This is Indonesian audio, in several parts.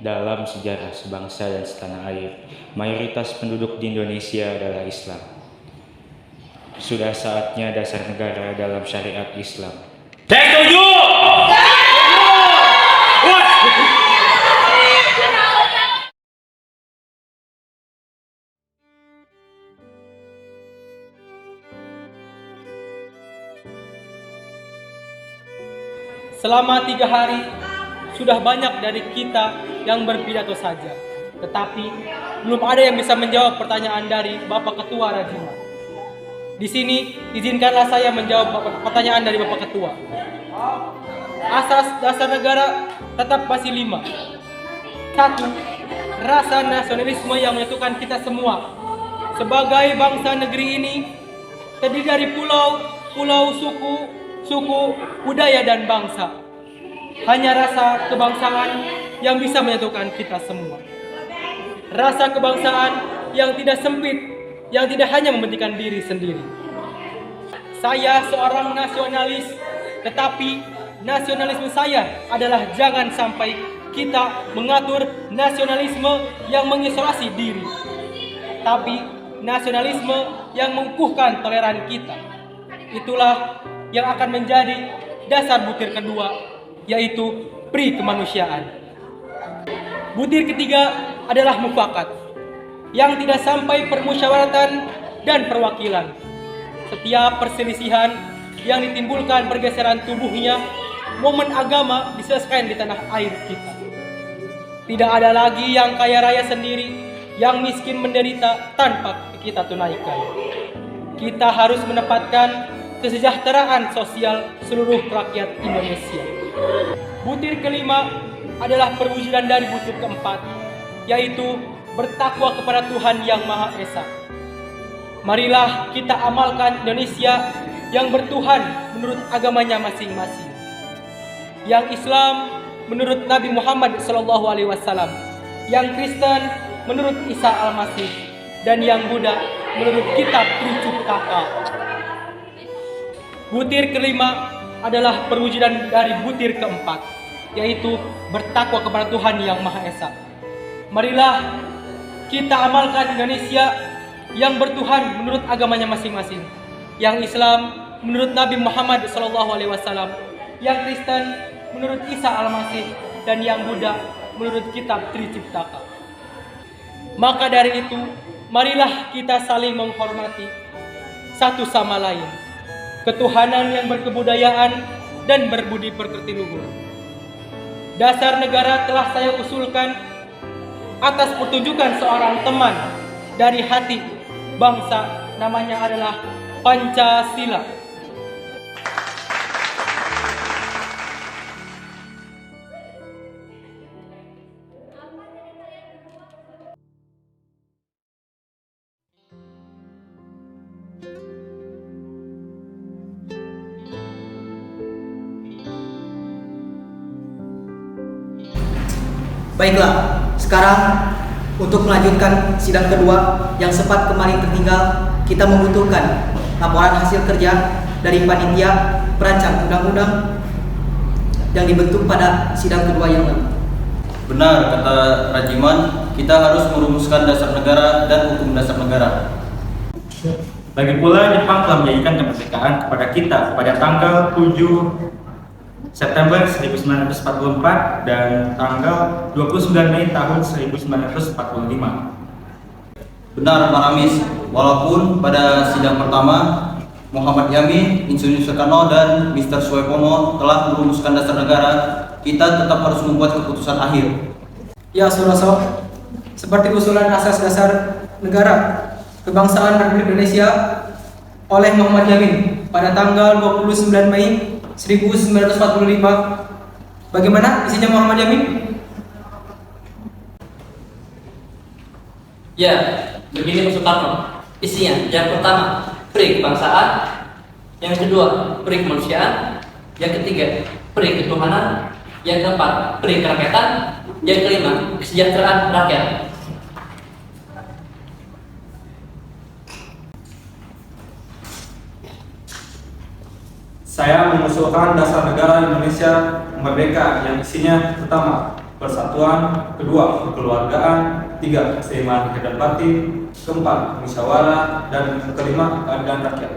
Dalam sejarah sebangsa dan setanah air, mayoritas penduduk di Indonesia adalah Islam. Sudah saatnya dasar negara dalam syariat Islam. Saya setuju. Selama 3 hari, sudah banyak dari kita yang berpidato saja. Tetapi, belum ada yang bisa menjawab pertanyaan dari Bapak Ketua Rajiman. Di sini, izinkanlah saya menjawab pertanyaan dari Bapak Ketua. Asas dasar negara tetap masih 5. 1. Rasa nasionalisme yang menyatukan kita semua. Sebagai bangsa negeri ini, terdiri dari pulau, suku, budaya, dan bangsa. Hanya rasa kebangsaan yang bisa menyatukan kita semua. Rasa kebangsaan yang tidak sempit, yang tidak hanya mementingkan diri sendiri. Saya seorang nasionalis, tetapi nasionalisme saya adalah jangan sampai kita mengatur nasionalisme yang mengisolasi diri, tapi nasionalisme yang mengukuhkan toleran kita. Itulah yang akan menjadi dasar butir kedua, yaitu pri kemanusiaan. Butir ketiga adalah mufakat, yang tidak sampai permusyawaratan dan perwakilan. Setiap perselisihan yang ditimbulkan pergeseran tubuhnya, momen agama diselesaikan di tanah air kita. Tidak ada lagi yang kaya raya sendiri, yang miskin menderita tanpa kita tunaikan. Kita harus menempatkan kesejahteraan sosial seluruh rakyat Indonesia. Butir kelima adalah perwujudan dari butir keempat, yaitu bertakwa kepada Tuhan Yang Maha Esa. Marilah kita amalkan Indonesia yang bertuhan menurut agamanya masing-masing. Yang Islam menurut Nabi Muhammad SAW, yang Kristen menurut Isa Al-Masih, dan yang Buddha menurut kitab Tricipitaka. Butir kelima adalah perwujudan dari butir keempat, yaitu bertakwa kepada Tuhan Yang Maha Esa. Marilah kita amalkan Indonesia yang bertuhan menurut agamanya masing-masing. Yang Islam menurut Nabi Muhammad SAW, yang Kristen menurut Isa Al-Masih, dan yang Buddha menurut kitab Tricipitaka. Maka dari itu, marilah kita saling menghormati satu sama lain, ketuhanan yang berkebudayaan dan berbudi pekerti luhur. Dasar negara telah saya usulkan atas pertunjukan seorang teman dari hati bangsa, namanya adalah Pancasila. Baiklah, sekarang untuk melanjutkan sidang kedua yang sempat kemarin tertinggal, kita membutuhkan laporan hasil kerja dari panitia perancang undang-undang yang dibentuk pada sidang kedua yang lalu. Benar kata Rajiman, kita harus merumuskan dasar negara dan hukum dasar negara. Lagi pula Jepang telah menjanjikan kemerdekaan kepada kita pada tanggal 7 September 1944 dan tanggal 29 Mei tahun 1945. Benar Pak Ramis, walaupun pada sidang pertama Muhammad Yamin, Insinyur Soekarno, dan Mr. Suepomo telah merumuskan dasar negara, kita tetap harus membuat keputusan akhir. Ya Suroso, seperti usulan asas dasar negara kebangsaan Republik Indonesia oleh Muhammad Yamin pada tanggal 29 Mei 1945. Bagaimana isinya Muhammad Yamin? Ya, begini Pak Soekarno. Isinya, yang pertama, pri kebangsaan. Yang kedua, pri kemanusiaan. Yang ketiga, pri ketuhanan. Yang keempat, pri kerakyatan. Yang kelima, kesejahteraan rakyat. Saya mengusulkan dasar negara Indonesia merdeka yang isinya pertama, persatuan, kedua, kekeluargaan, tiga, keseimbangan pikiran batin, keempat, musyawarah, dan kelima, keadilan rakyat.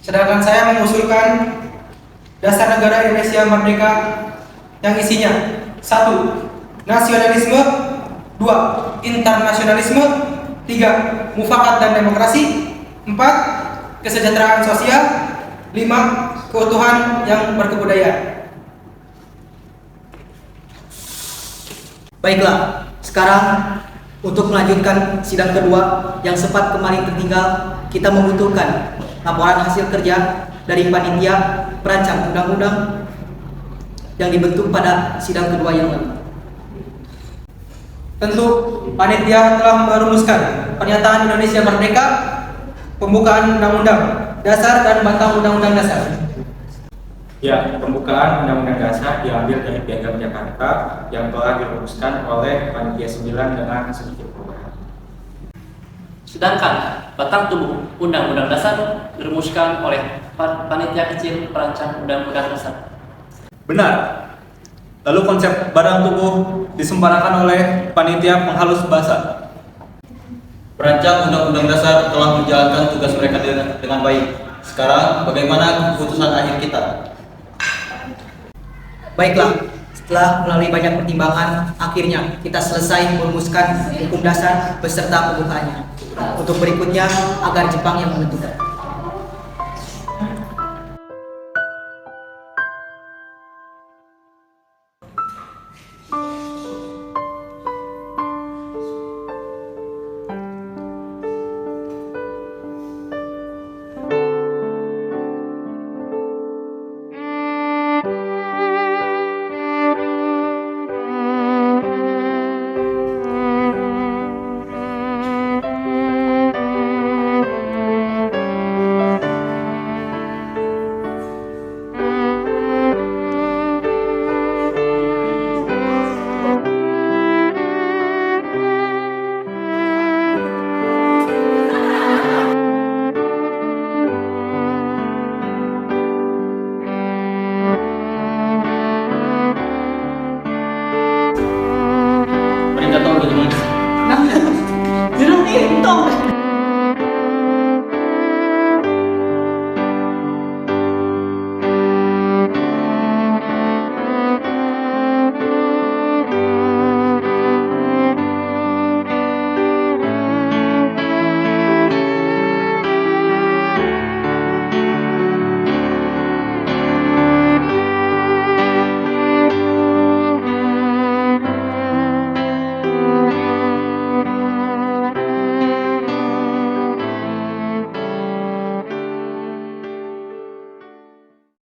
Sedangkan saya mengusulkan Dasar Negara Indonesia Merdeka yang isinya 1. Nasionalisme, 2. Internasionalisme, 3. Mufakat dan demokrasi, 4. Kesejahteraan sosial, 5. Keutuhan yang berkebudayaan. Baiklah, sekarang untuk melanjutkan sidang kedua yang sempat kemarin tertinggal, kita membutuhkan laporan hasil kerja dari panitia perancang undang-undang yang dibentuk pada sidang kedua yang lalu. Tentu, panitia telah merumuskan pernyataan Indonesia Merdeka, pembukaan Undang-Undang Dasar dan Batang Undang-Undang Dasar. Ya, pembukaan Undang-Undang Dasar diambil dari Piagam Jakarta yang telah dirumuskan oleh Panitia 9 dengan sedikit perubahan. Sedangkan batang tubuh Undang-Undang Dasar dirumuskan oleh panitia kecil perancang Undang-Undang Dasar. Benar. Lalu konsep barang tubuh disempurnakan oleh panitia penghalus bahasa. Perancang Undang-Undang Dasar telah menjalankan tugas mereka dengan baik. Sekarang, bagaimana keputusan akhir kita? Baiklah, setelah melalui banyak pertimbangan, akhirnya kita selesai merumuskan hukum dasar beserta pembukaannya. Untuk berikutnya, agar Jepang yang menentukan.